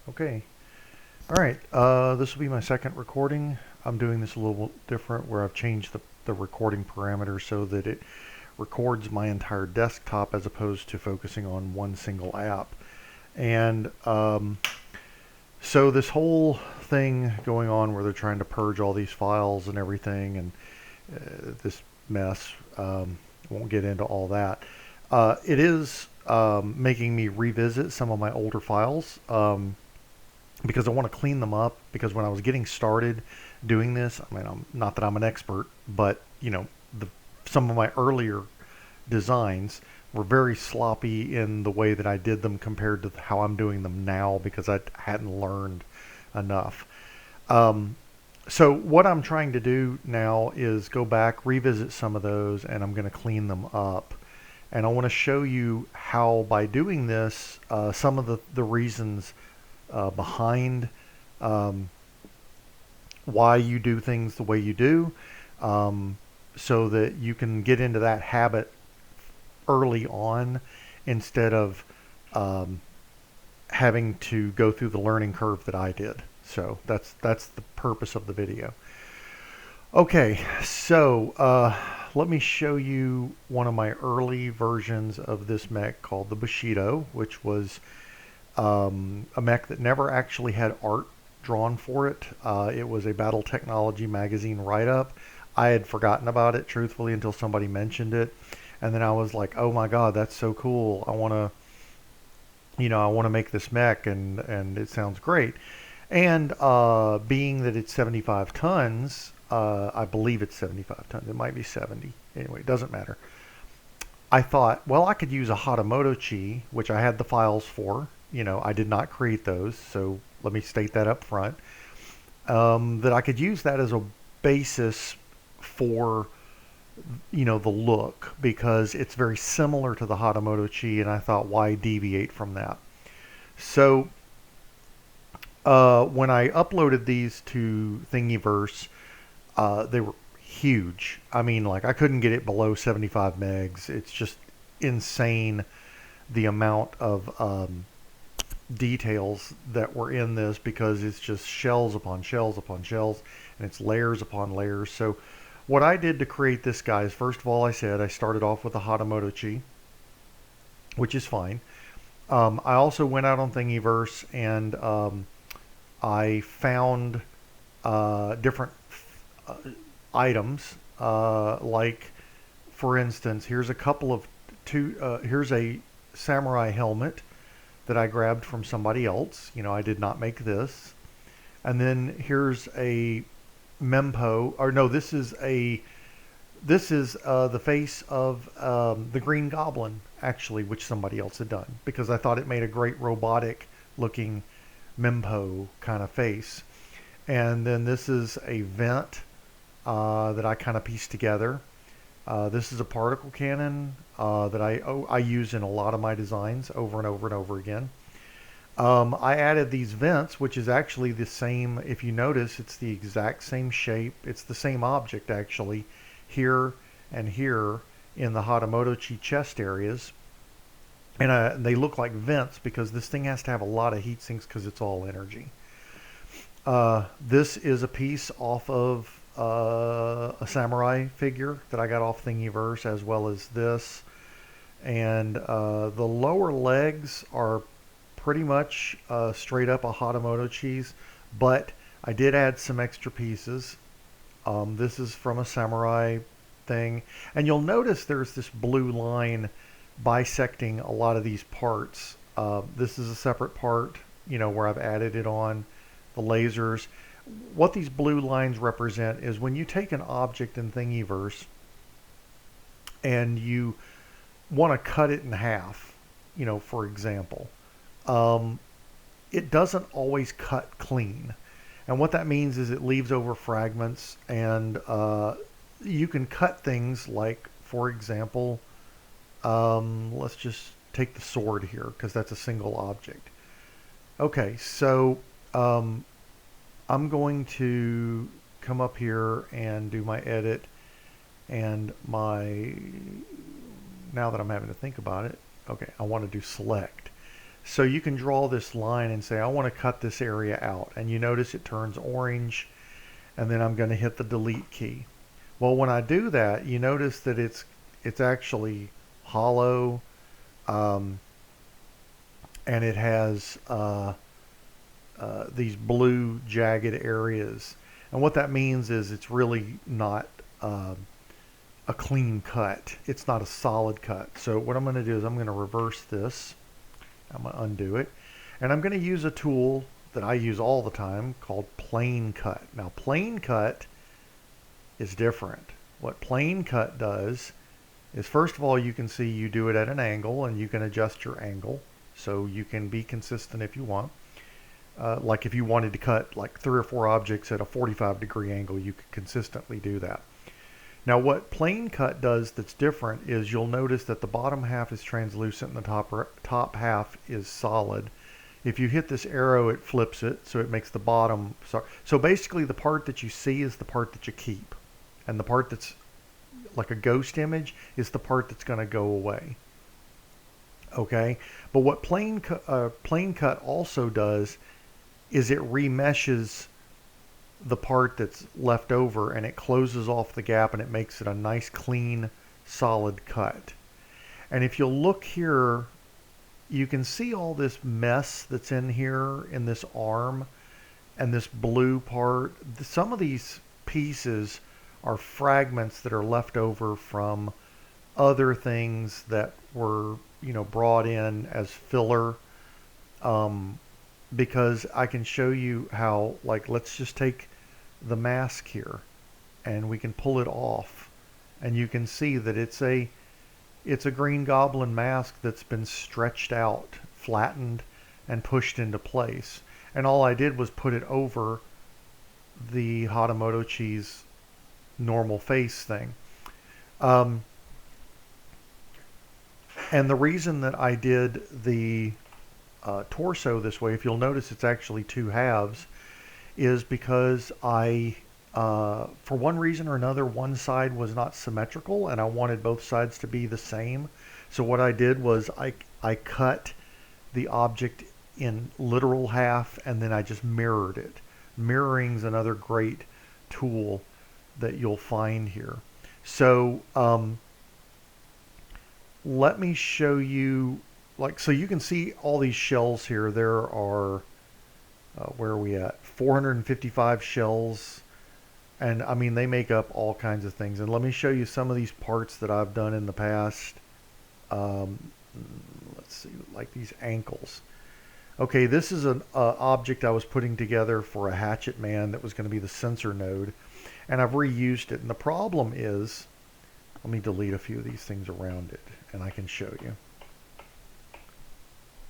Okay. All right. This will be my second recording. I'm doing this a little different where I've changed the recording parameter so that it records my entire desktop as opposed to focusing on one single app. And so this whole thing going on where they're trying to purge all these files and everything and this mess, won't get into all that. It is making me revisit some of my older files. Because I want to clean them up. Because when I was getting started doing this, I mean, not that I'm an expert, but some of my earlier designs were very sloppy in the way that I did them compared to how I'm doing them now because I hadn't learned enough. Um, so what I'm trying to do now is go back, revisit some of those, and I'm going to clean them up. And I want to show you how by doing this, some of the reasons behind um, why you do things the way you do, so that you can get into that habit early on instead of um, having to go through the learning curve that I did. So that's the purpose of the video. Okay, so let me show you one of my early versions of this mech called the Bushido, which was a mech that never actually had art drawn for it. It was a Battle Technology magazine write-up. I had forgotten about it, truthfully, until somebody mentioned it. And then I was like, oh my God, that's so cool. I want to make this mech, and it sounds great. And being that it's 75 tons, I believe it's 75 tons. It might be 70. Anyway, it doesn't matter. I thought, well, I could use a Hatamoto Chi, which I had the files for. I did not create those, so let me state that up front. That I could use that as a basis for, the look, because it's very similar to the Hatamoto Chi, and I thought, why deviate from that? So when I uploaded these to Thingiverse, they were huge. I mean, like, I couldn't get it below 75 megs. It's just insane the amount of details that were in this, because it's just shells upon shells upon shells, and it's layers upon layers. So what I did to create this guy is, first of all, I started off with a Hatamoto Chi, which is fine. I also went out on Thingiverse and I found different uh, items, like, for instance, here's a couple of here's a samurai helmet that I grabbed from somebody else. I did not make this. And then here's a mempo, or no, this is the face of the Green Goblin, actually, which somebody else had done, because I thought it made a great robotic looking mempo kind of face. And then this is a vent that I kind of pieced together. This is a particle cannon that I use in a lot of my designs over and over and over again. I added these vents, which is actually the same. If you notice, it's the exact same shape. It's the same object, actually, here and here in the Hatamoto Chi chest areas. And they look like vents because this thing has to have a lot of heat sinks because it's all energy. This is a piece off of a samurai figure that I got off Thingiverse, as well as this. And the lower legs are pretty much straight up a Hatamoto cheese, but I did add some extra pieces. This is from a samurai thing, and you'll notice there's this blue line bisecting a lot of these parts. This is a separate part, where I've added it on the lasers. What these blue lines represent is when you take an object in Thingiverse and you want to cut it in half, for example, it doesn't always cut clean. And what that means is it leaves over fragments, and you can cut things like, for example, let's just take the sword here because that's a single object. Okay, so I'm going to come up here and do my edit, and now that I'm having to think about it, okay, I want to do select. So you can draw this line and say, I want to cut this area out. And you notice it turns orange, and then I'm going to hit the delete key. Well, when I do that, you notice that it's actually hollow, and it has these blue jagged areas. And what that means is it's really not a clean cut. It's not a solid cut. So what I'm going to do is I'm going to reverse this. I'm going to undo it. And I'm going to use a tool that I use all the time called plane cut. Now, plane cut is different. What plane cut does is, first of all, you can see you do it at an angle, and you can adjust your angle so you can be consistent if you want. Like if you wanted to cut like 3 or 4 objects at a 45-degree angle, you could consistently do that. Now, what plane cut does that's different is you'll notice that the bottom half is translucent and the top half is solid. If you hit this arrow, it flips it, so it makes the bottom. So basically, the part that you see is the part that you keep, and the part that's like a ghost image is the part that's going to go away. Okay, but what plane cut also does is it remeshes the part that's left over, and it closes off the gap, and it makes it a nice, clean, solid cut. And if you'll look here, you can see all this mess that's in here in this arm and this blue part. Some of these pieces are fragments that are left over from other things that were, brought in as filler. Because I can show you how, like, let's just take the mask here and we can pull it off, and you can see that it's a Green Goblin mask that's been stretched out, flattened, and pushed into place. And all I did was put it over the Hatamoto cheese normal face thing. And the reason that I did the torso this way, if you'll notice it's actually 2 halves, is because I, for one reason or another, one side was not symmetrical and I wanted both sides to be the same. So what I did was I cut the object in literal half, and then I just mirrored it. Mirroring's another great tool that you'll find here. So let me show you, so you can see all these shells here. There are, where are we at? 455 shells. And I mean, they make up all kinds of things. And let me show you some of these parts that I've done in the past. Let's see, like these ankles. Okay, this is an object I was putting together for a hatchet man that was going to be the sensor node. And I've reused it. And the problem is, let me delete a few of these things around it, and I can show you.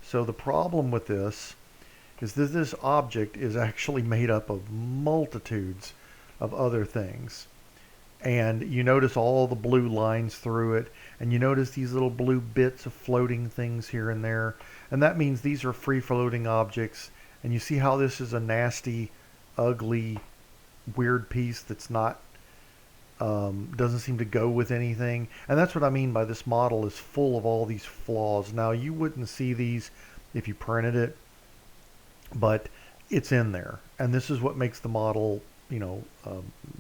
So the problem with this is that this object is actually made up of multitudes of other things. And you notice all the blue lines through it, and you notice these little blue bits of floating things here and there. And that means these are free-floating objects. And you see how this is a nasty, ugly, weird piece that's not, doesn't seem to go with anything. And that's what I mean by this model is full of all these flaws. Now, you wouldn't see these if you printed it, but it's in there. And this is what makes the model,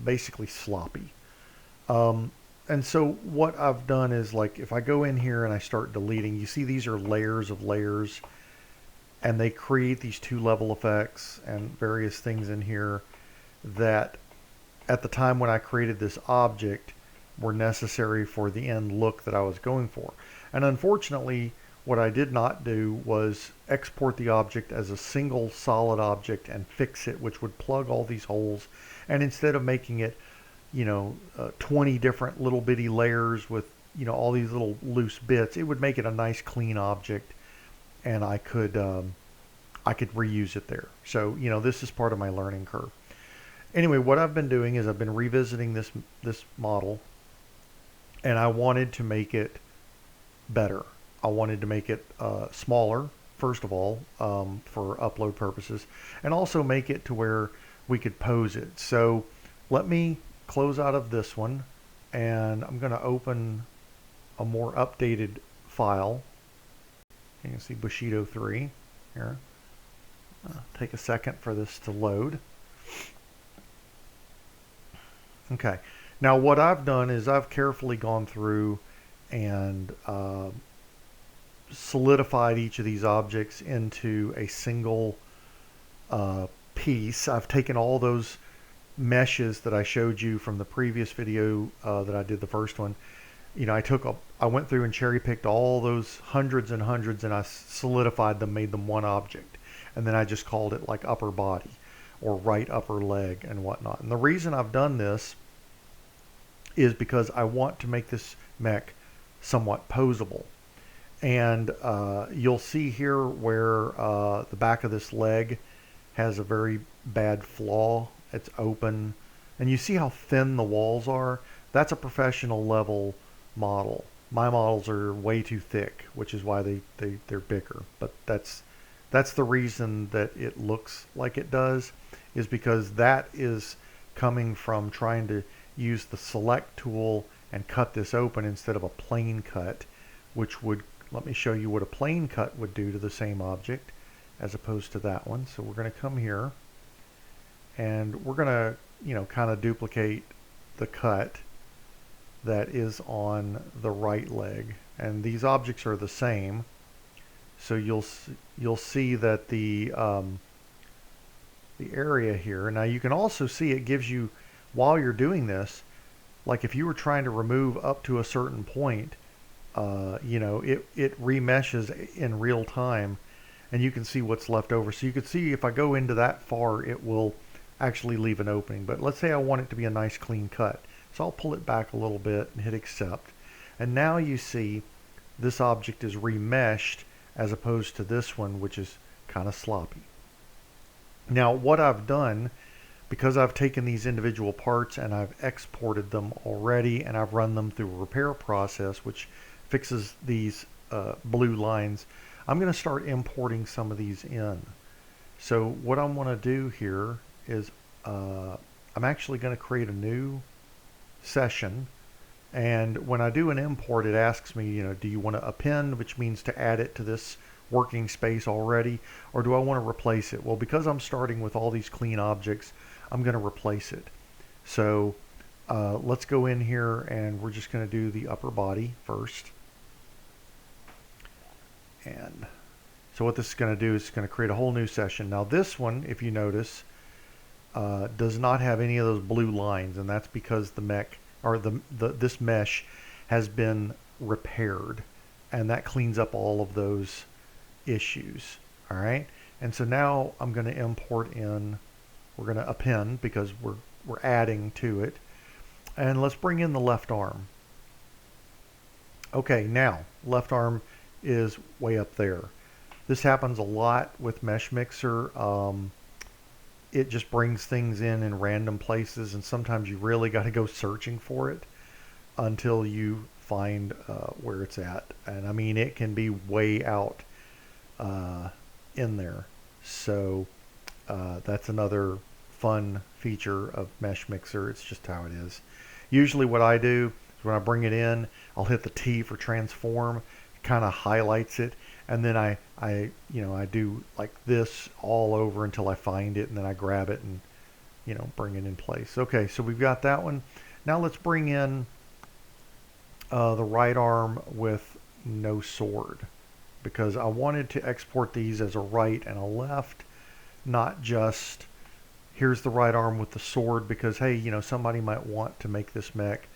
basically sloppy. And so what I've done is, like, if I go in here and I start deleting, you see these are layers of layers, and they create these 2-level effects and various things in here that at the time when I created this object were necessary for the end look that I was going for. And unfortunately, what I did not do was export the object as a single solid object and fix it, which would plug all these holes. And instead of making it, 20 different little bitty layers with, all these little loose bits, it would make it a nice clean object, and I could reuse it there. So, this is part of my learning curve. Anyway, what I've been doing is I've been revisiting this model, and I wanted to make it better. I wanted to make it smaller, first of all, for upload purposes, and also make it to where we could pose it. So let me close out of this one, and I'm going to open a more updated file. You can see Bushido 3 here. Take a second for this to load. Okay, now what I've done is I've carefully gone through and solidified each of these objects into a single piece. I've taken all those meshes that I showed you from the previous video that I did, the first one. You know, I went through and cherry picked all those hundreds and hundreds, and I solidified them, made them one object, and then I just called it like upper body or right upper leg and whatnot. And the reason I've done this is because I want to make this mech somewhat posable. And you'll see here where the back of this leg has a very bad flaw. It's open, and you see how thin the walls are. That's a professional level model. My models are way too thick, which is why they're bigger. But that's the reason that it looks like it does, is because that is coming from trying to use the select tool and cut this open instead of a plane cut, which would, let me show you what a plane cut would do to the same object as opposed to that one. So we're going to come here and we're going to, you know, kind of duplicate the cut that is on the right leg, and these objects are the same. So you'll see that the area here. Now you can also see it gives you, while you're doing this, like if you were trying to remove up to a certain point, you know, it remeshes in real time, and you can see what's left over. So you can see if I go into that far, it will actually leave an opening. But let's say I want it to be a nice clean cut. So I'll pull it back a little bit and hit accept. And now you see this object is remeshed as opposed to this one, which is kind of sloppy. Now what I've done, because I've taken these individual parts and I've exported them already, and I've run them through a repair process which fixes these blue lines, I'm going to start importing some of these in. So what I want to do here is I'm actually going to create a new session, and when I do an import, it asks me, you know, do you want to append, which means to add it to this working space already, or do I want to replace it? Well, because I'm starting with all these clean objects, I'm going to replace it. So let's go in here and we're just going to do the upper body first. And so what this is going to do is it's going to create a whole new session. Now this one, if you notice, does not have any of those blue lines, and that's because the mech, or this mesh has been repaired, and that cleans up all of those issues. All right, and so now I'm going to import in, we're going to append because we're adding to it, and let's bring in the left arm. Okay, now left arm is way up there. This happens a lot with MeshMixer. It just brings things in random places, and sometimes you really got to go searching for it until you find where it's at. And I mean, it can be way out in there. So that's another fun feature of MeshMixer. It's just how it is. Usually what I do is when I bring it in, I'll hit the T for transform. It kind of highlights it, and then I do like this all over until I find it, and then I grab it and, you know, bring it in place. Okay, so we've got that one. Now let's bring in the right arm with no sword, because I wanted to export these as a right and a left, not just here's the right arm with the sword, because hey, you know, somebody might want to make this mech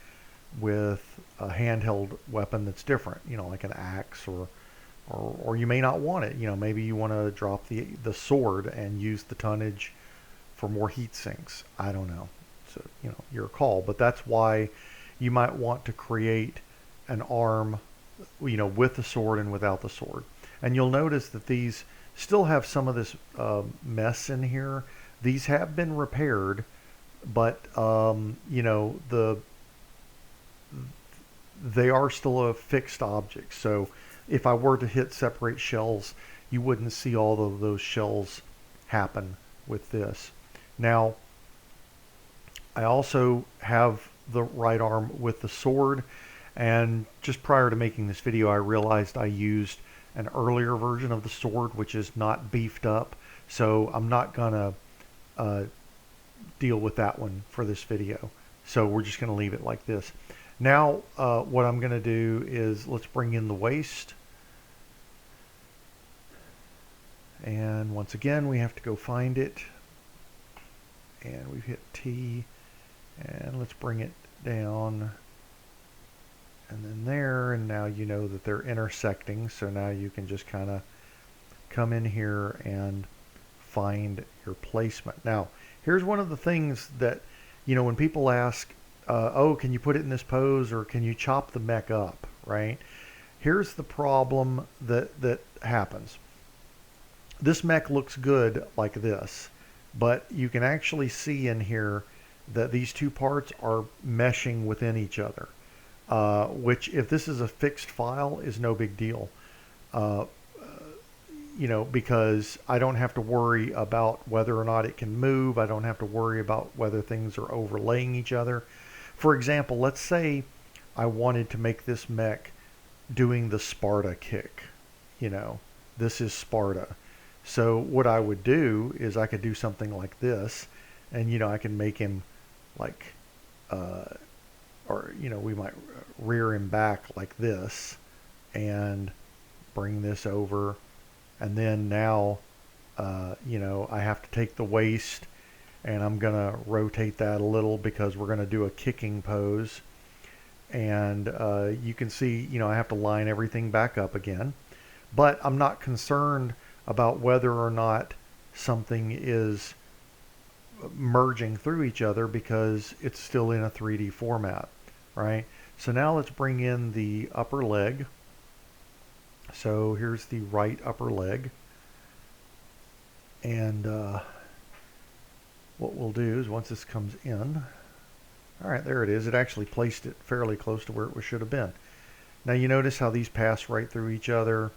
with a handheld weapon that's different, you know, like an axe, or you may not want it. You know, maybe you want to drop the sword and use the tonnage for more heat sinks. I don't know. So, you know, your call. But that's why you might want to create an arm, you know, with the sword and without the sword. And you'll notice that these still have some of this mess in here. These have been repaired, but you know, they are still a fixed object. So if I were to hit separate shells, you wouldn't see all of those shells happen with this. Now, I also have the right arm with the sword, and just prior to making this video, I realized I used an earlier version of the sword, which is not beefed up. So I'm not gonna deal with that one for this video. So we're just gonna leave it like this. Now what I'm gonna do is let's bring in the waist. And once again, we have to go find it. And we've hit T. And let's bring it down. And then there, and now you know that they're intersecting. So now you can just kind of come in here and find your placement. Now, here's one of the things that, you know, when people ask, oh, can you put it in this pose or can you chop the mech up, right? Here's the problem that happens. This mech looks good like this, but you can actually see in here that these two parts are meshing within each other, which if this is a fixed file is no big deal, you know, because I don't have to worry about whether or not it can move. I don't have to worry about whether things are overlaying each other. For example, let's say I wanted to make this mech doing the Sparta kick. You know, this is Sparta. So what I would do is I could do something like this, and you know, I can make him like, or you know, we might rear him back like this, and bring this over, and then now, you know, I have to take the waist, and I'm gonna rotate that a little because we're gonna do a kicking pose, and you can see, you know, I have to line everything back up again, but I'm not concerned about whether or not something is merging through each other because it's still in a 3D format, right? So now let's bring in the upper leg. So here's the right upper leg. And what we'll do is once this comes in, all right, there it is. It actually placed it fairly close to where it should have been. Now you notice how these pass right through each other.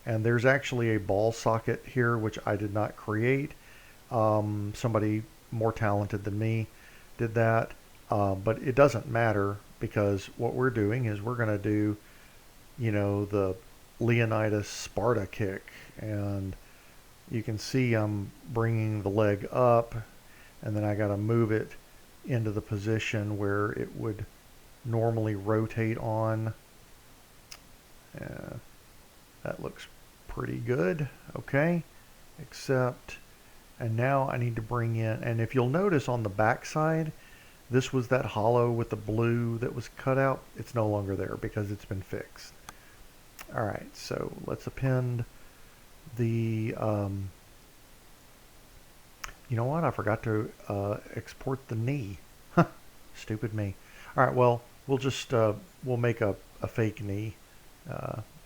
And there's actually a ball socket here, which I did not create. Somebody more talented than me did that. But it doesn't matter because what we're doing is we're going to do, you know, the Leonidas Sparta kick. And you can see I'm bringing the leg up, and then I got to move it into the position where it would normally rotate on. That looks pretty good. Okay, except, and now I need to bring in, and if you'll notice on the back side, this was that hollow with the blue that was cut out. It's no longer there because it's been fixed. All right, so let's append the, you know what? I forgot to export the knee. Stupid me. All right, well, we'll just, we'll make a fake knee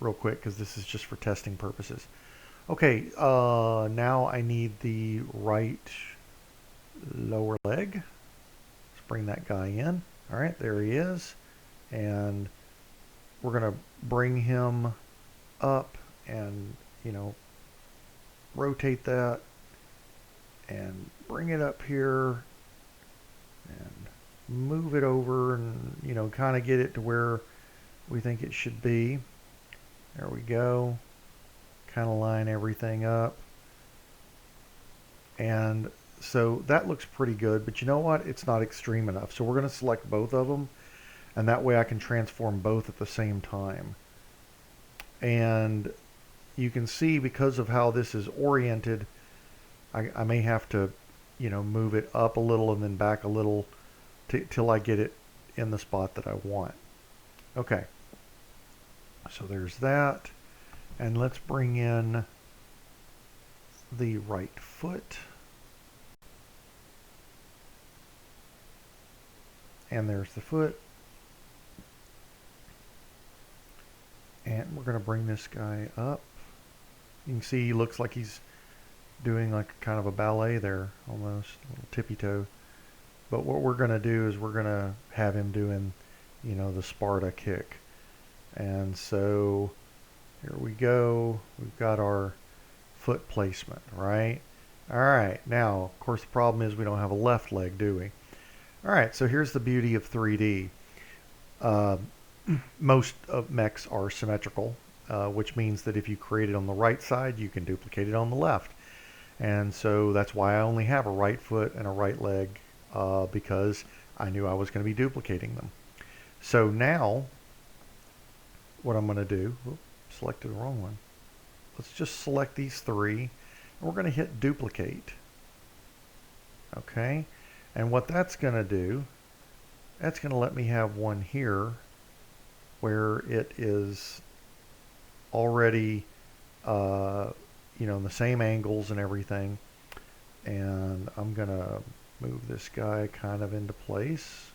real quick because this is just for testing purposes. Okay, now I need the right lower leg. Let's bring that guy in. All right, there he is. And we're going to bring him up and, you know, rotate that and bring it up here and move it over and, you know, kind of get it to where we think it should be. There we go. Kind of line everything up. And so that looks pretty good, but you know what? It's not extreme enough. So we're going to select both of them, and that way I can transform both at the same time. And you can see because of how this is oriented, I may have to, you know, move it up a little and then back a little till I get it in the spot that I want. Okay. So there's that. And let's bring in the right foot. And there's the foot. And we're going to bring this guy up. You can see he looks like he's doing like kind of a ballet there, almost a little tippy toe. But what we're going to do is we're going to have him doing, you know, the Sparta kick. And so here we go. We've got our foot placement, right? All right. Now, of course, the problem is we don't have a left leg, do we? All right. So here's the beauty of 3D. Most of mechs are symmetrical, which means that if you create it on the right side, you can duplicate it on the left. And so that's why I only have a right foot and a right leg, because I knew I was going to be duplicating them. So now what I'm going to do, selected the wrong one. Let's just select these three, and we're going to hit duplicate. Okay, and what that's going to do, that's going to let me have one here where it is already in the same angles and everything. And I'm going to move this guy kind of into place.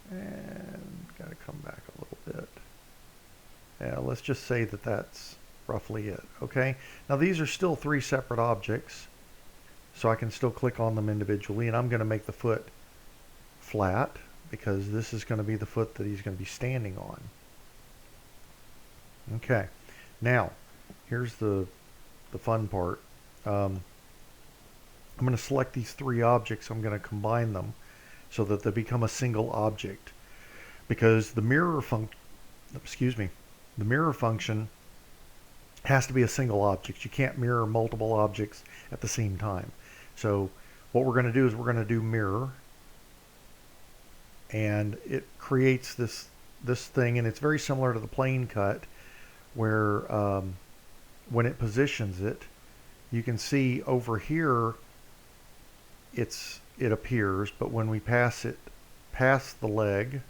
And got to come back a little bit. Yeah, let's just say that that's roughly it. Okay, now these are still three separate objects, so I can still click on them individually, and I'm going to make the foot flat because this is going to be the foot that he's going to be standing on. Okay, now here's the fun part. I'm going to select these three objects. I'm going to combine them so that they become a single object, because the mirror function has to be a single object. You can't mirror multiple objects at the same time. So what we're going to do is we're going to do mirror, and it creates this thing, and it's very similar to the plane cut, where when it positions it, you can see over here it appears, but when we pass it past the leg,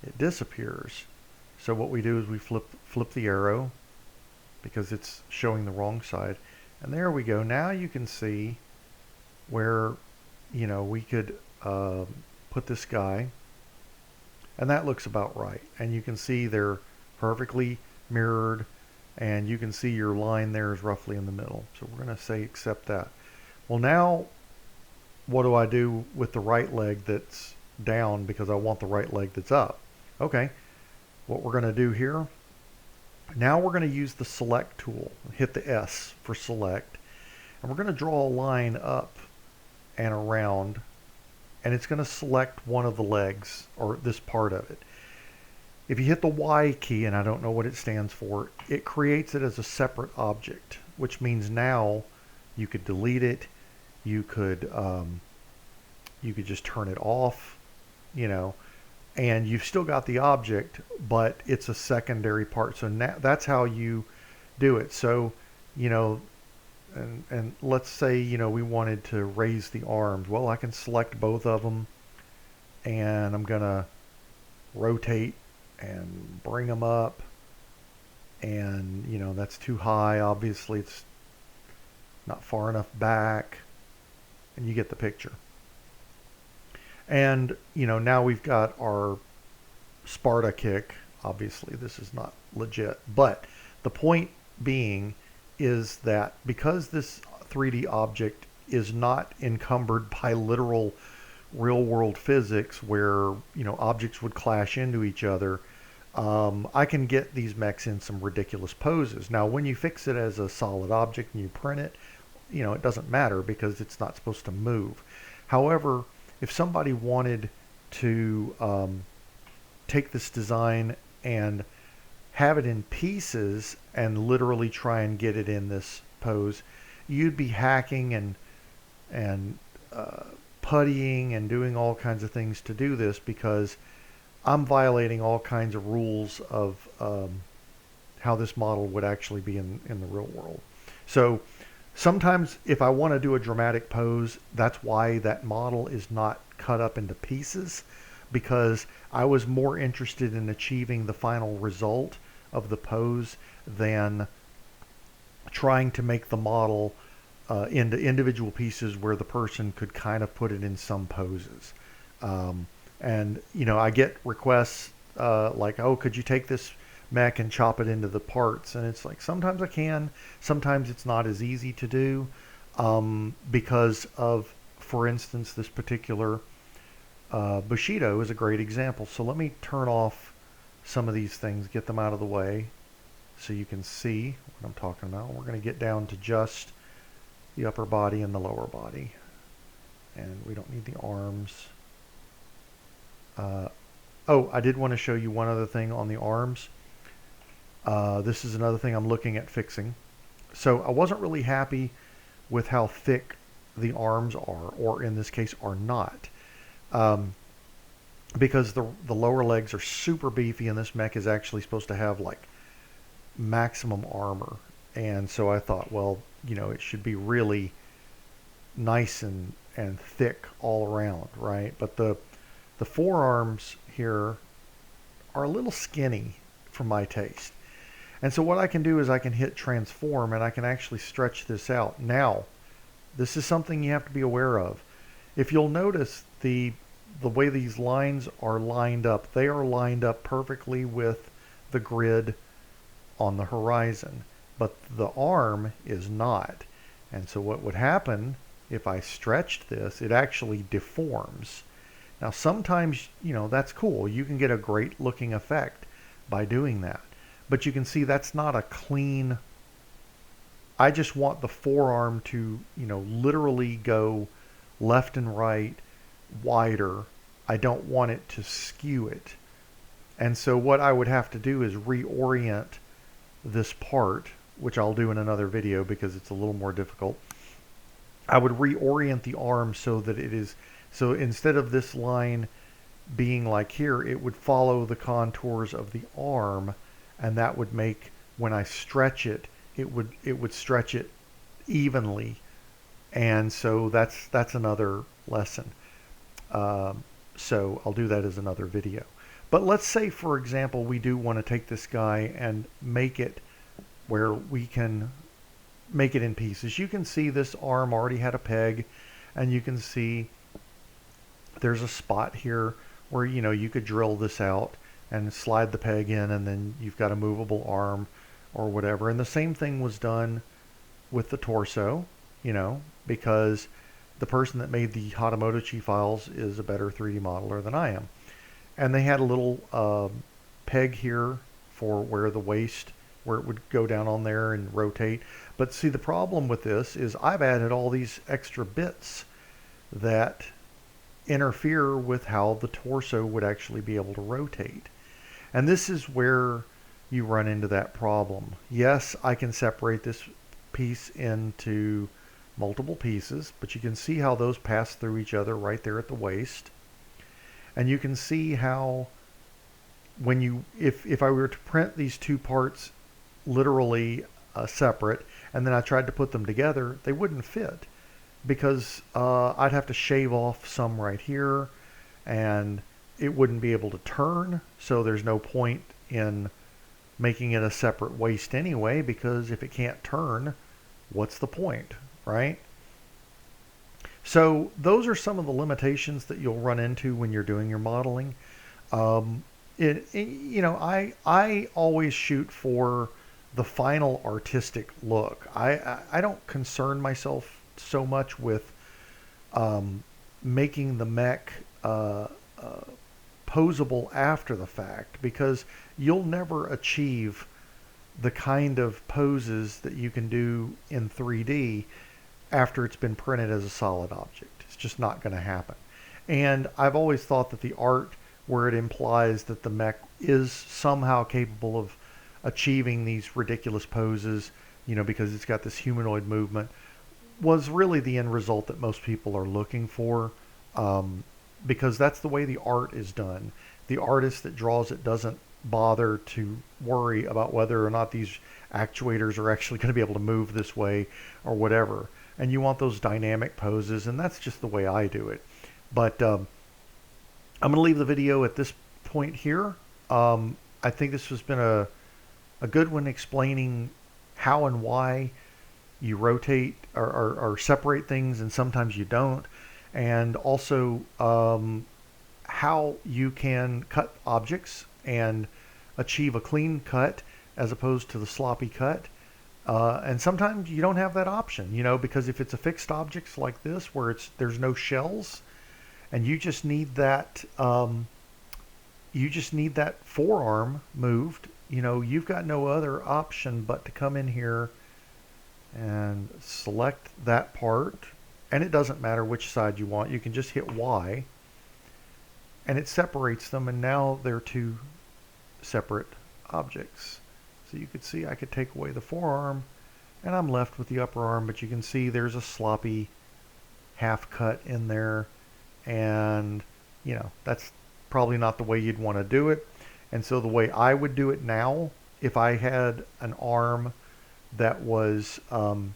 it disappears. So what we do is we flip the arrow because it's showing the wrong side, and there we go. Now you can see where we could put this guy, and that looks about right, and you can see they're perfectly mirrored, and you can see your line there is roughly in the middle. So we're going to say accept that. Well, now what do I do with the right leg that's down, because I want the right leg that's up? Okay, what we're going to do here, now we're going to use the select tool, hit the S for select, and we're going to draw a line up and around, and it's going to select one of the legs, or this part of it. If you hit the Y key, and I don't know what it stands for, it creates it as a separate object, which means now you could delete it, you could just turn it off, and you've still got the object, but it's a secondary part. So now that's how you do it. So, and let's say, we wanted to raise the arms. Well, I can select both of them, and I'm going to rotate and bring them up. And, that's too high. Obviously, it's not far enough back. And you get the picture. And, now we've got our Sparta kick. Obviously, this is not legit. But the point being is that because this 3D object is not encumbered by literal real-world physics where, objects would clash into each other, I can get these mechs in some ridiculous poses. Now, when you fix it as a solid object and you print it, it doesn't matter because it's not supposed to move. However, if somebody wanted to take this design and have it in pieces and literally try and get it in this pose, you'd be hacking and puttying and doing all kinds of things to do this, because I'm violating all kinds of rules of how this model would actually be in the real world. So sometimes if I want to do a dramatic pose, that's why that model is not cut up into pieces, because I was more interested in achieving the final result of the pose than trying to make the model into individual pieces where the person could kind of put it in some poses. And, I get requests like, oh, could you take this mech and chop it into the parts? And it's like, sometimes I can, sometimes it's not as easy to do because of, for instance, this particular Bushido is a great example. So let me turn off some of these things, get them out of the way so you can see what I'm talking about. We're going to get down to just the upper body and the lower body. And we don't need the arms. Oh, I did want to show you one other thing on the arms. This is another thing I'm looking at fixing. So I wasn't really happy with how thick the arms are, or in this case are not, because the lower legs are super beefy, and this mech is actually supposed to have like maximum armor. And so I thought, well, you know, it should be really nice and thick all around, right? But the forearms here are a little skinny for my taste. And so what I can do is I can hit transform, and I can actually stretch this out. Now, this is something you have to be aware of. If you'll notice the way these lines are lined up, they are lined up perfectly with the grid on the horizon, but the arm is not. And so what would happen if I stretched this, it actually deforms. Now sometimes, you know, that's cool. You can get a great looking effect by doing that. But you can see that's not a clean. I just want the forearm to, you know, literally go left and right wider. I don't want it to skew it. And so what I would have to do is reorient this part, which I'll do in another video because it's a little more difficult. I would reorient the arm so that it is, so instead of this line being like here, it would follow the contours of the arm, and that would make, when I stretch it, it would stretch it evenly. And so that's another lesson. So I'll do that as another video. But let's say, for example, we do want to take this guy and make it where we can make it in pieces. You can see this arm already had a peg, and you can see there's a spot here where, you know, you could drill this out and slide the peg in, and then you've got a movable arm or whatever. And the same thing was done with the torso, you know, because the person that made the Hatamotochi files is a better 3D modeler than I am. And they had a little peg here for where the waist, where it would go down on there and rotate. But see, the problem with this is I've added all these extra bits that interfere with how the torso would actually be able to rotate. And this is where you run into that problem. Yes, I can separate this piece into multiple pieces, but you can see how those pass through each other right there at the waist. And you can see how when you, if I were to print these two parts literally separate, and then I tried to put them together, they wouldn't fit, because I'd have to shave off some right here, and it wouldn't be able to turn. So there's no point in making it a separate waist anyway, because if it can't turn, what's the point, right? So those are some of the limitations that you'll run into when you're doing your modeling. You know, I always shoot for the final artistic look. I don't concern myself so much with making the mech posable after the fact, because you'll never achieve the kind of poses that you can do in 3D after it's been printed as a solid object. It's just not going to happen. And I've always thought that the art where it implies that the mech is somehow capable of achieving these ridiculous poses, you know, because it's got this humanoid movement, was really the end result that most people are looking for, because that's the way the art is done. The artist that draws it doesn't bother to worry about whether or not these actuators are actually going to be able to move this way or whatever. And you want those dynamic poses, and that's just the way I do it. But I'm going to leave the video at this point here. I think this has been a good one, explaining how and why you rotate or separate things, and sometimes you don't, and also how you can cut objects and achieve a clean cut as opposed to the sloppy cut. And sometimes you don't have that option, you know, because if it's a fixed object like this where there's no shells, and you just need that forearm moved, you know, you've got no other option but to come in here and select that part, and it doesn't matter which side you want. You can just hit Y, and it separates them, and now they're two separate objects. So you could see I could take away the forearm and I'm left with the upper arm, but you can see there's a sloppy half cut in there, and you know, that's probably not the way you'd want to do it. And so the way I would do it now, if I had an arm that was one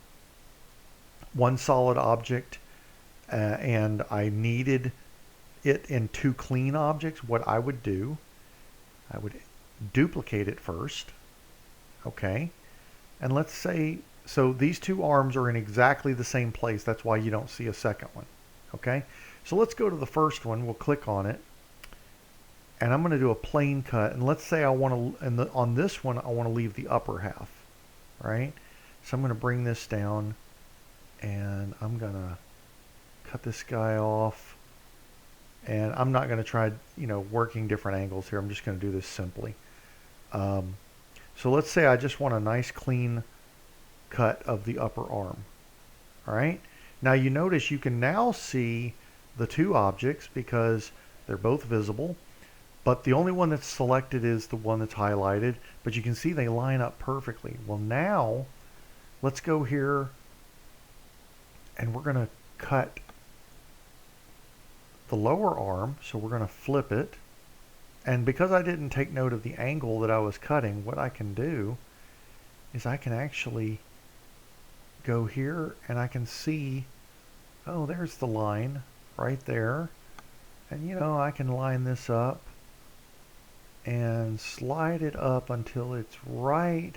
solid object and I needed it in two clean objects, what I would do, I would duplicate it first. Okay. And let's say, so these two arms are in exactly the same place. That's why you don't see a second one. Okay. So let's go to the first one. We'll click on it. And I'm going to do a plane cut. And let's say I want to, and on this one, I want to leave the upper half. Right. So I'm going to bring this down and I'm going to cut this guy off. And I'm not going to try, working different angles here. I'm just going to do this simply. So let's say I just want a nice clean cut of the upper arm. All right. Now you notice you can now see the two objects because they're both visible, but the only one that's selected is the one that's highlighted, but you can see they line up perfectly. Well, now let's go here and we're going to cut the lower arm. So we're going to flip it. And because I didn't take note of the angle that I was cutting, what I can do is I can actually go here and I can see, oh, there's the line right there. And I can line this up and slide it up until it's right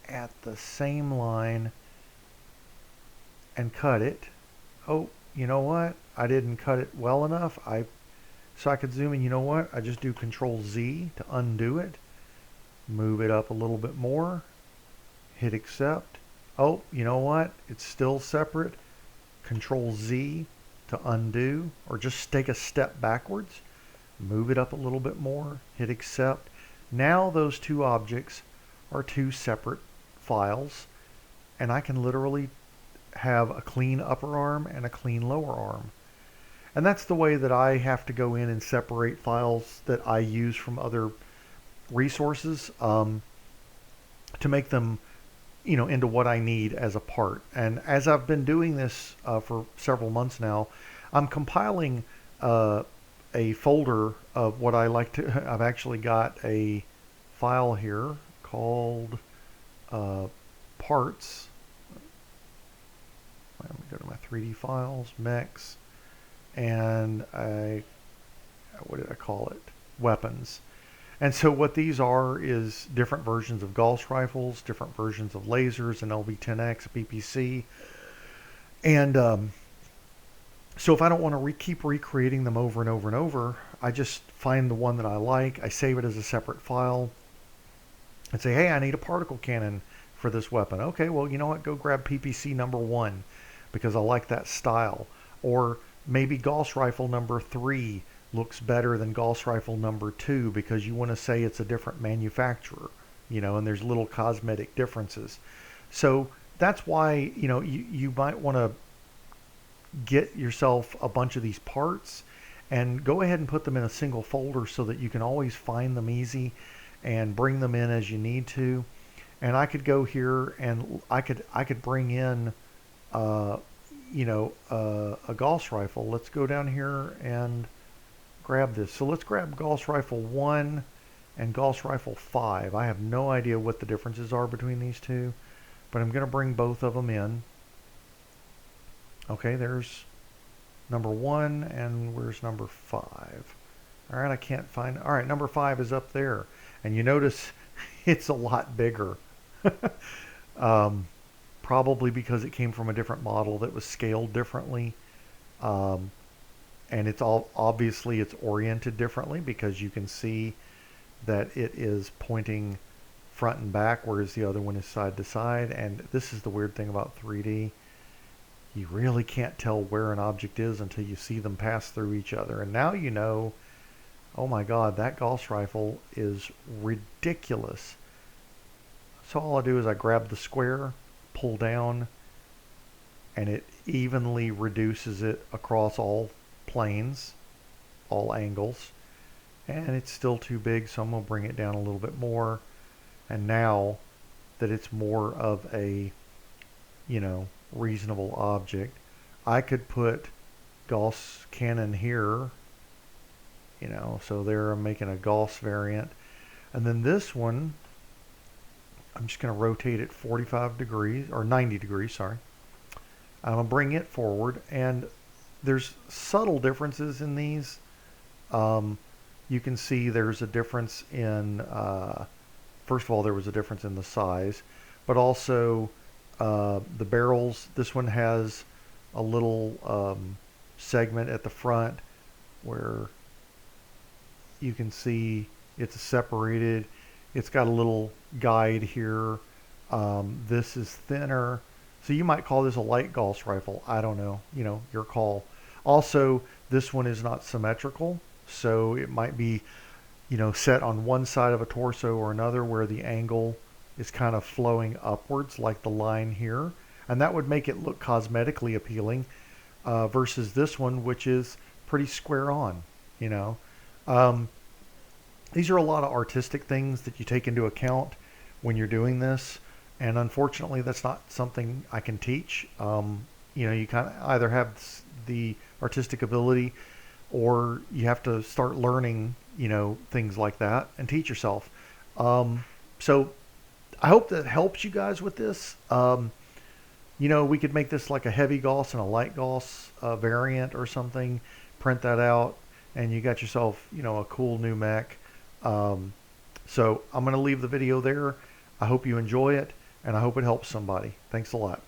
at the same line and cut it. Oh, you know what? I didn't cut it well enough. So I could zoom in. You know what? I just do Control Z to undo it. Move it up a little bit more. Hit accept. Oh, you know what? It's still separate. Control Z to undo, or just take a step backwards. Move it up a little bit more. Hit accept. Now those two objects are two separate files, and I can literally have a clean upper arm and a clean lower arm. And that's the way that I have to go in and separate files that I use from other resources to make them, into what I need as a part. And as I've been doing this for several months now, I'm compiling a folder of what I like to. I've actually got a file here called parts. Let me go to my 3D files, Mechs. And what did I call it? Weapons. And so what these are is different versions of Gauss rifles, different versions of lasers, an LV-10X, a PPC. And so if I don't want to keep recreating them over and over and over, I just find the one that I like, I save it as a separate file, and say, hey, I need a particle cannon for this weapon. Okay, well, you know what? Go grab PPC number 1 because I like that style. Or maybe Gauss rifle number 3 looks better than Gauss rifle number 2 because you want to say it's a different manufacturer, and there's little cosmetic differences. So that's why, you might want to get yourself a bunch of these parts and go ahead and put them in a single folder so that you can always find them easy and bring them in as you need to. And I could go here and I could bring in a Gauss rifle. Let's go down here and grab this. So let's grab Gauss rifle 1 and Gauss rifle 5. I have no idea what the differences are between these two, but I'm going to bring both of them in. Okay, there's number 1 and where's number 5? All right, I can't find. All right, number 5 is up there, and you notice it's a lot bigger. Probably because it came from a different model that was scaled differently. And it's obviously it's oriented differently because you can see that it is pointing front and back, whereas the other one is side to side. And this is the weird thing about 3D. You really can't tell where an object is until you see them pass through each other. And now you know, oh my God, that Gauss rifle is ridiculous. So all I do is I grab the square, pull down, and it evenly reduces it across all planes, all angles, and it's still too big, so I'm going to bring it down a little bit more, and now that it's more of a, reasonable object, I could put Gauss cannon here, so there I'm making a Gauss variant. And then this one, I'm just going to rotate it 45 degrees, or 90 degrees, sorry. I'm going to bring it forward, and there's subtle differences in these. You can see there's a difference in, first of all, there was a difference in the size, but also the barrels. This one has a little segment at the front where you can see it's separated. It's got a little guide here. This is thinner. So you might call this a light Gauss rifle. I don't know. Your call. Also, this one is not symmetrical. So it might be, set on one side of a torso or another where the angle is kind of flowing upwards like the line here. And that would make it look cosmetically appealing versus this one, which is pretty square on, These are a lot of artistic things that you take into account when you're doing this. And unfortunately, that's not something I can teach. You kind of either have the artistic ability or you have to start learning, things like that and teach yourself. So I hope that helps you guys with this. We could make this like a heavy Gauss and a light Gauss variant or something, print that out, and you got yourself, a cool new mech. So I'm going to leave the video there. I hope you enjoy it, and I hope it helps somebody. Thanks a lot.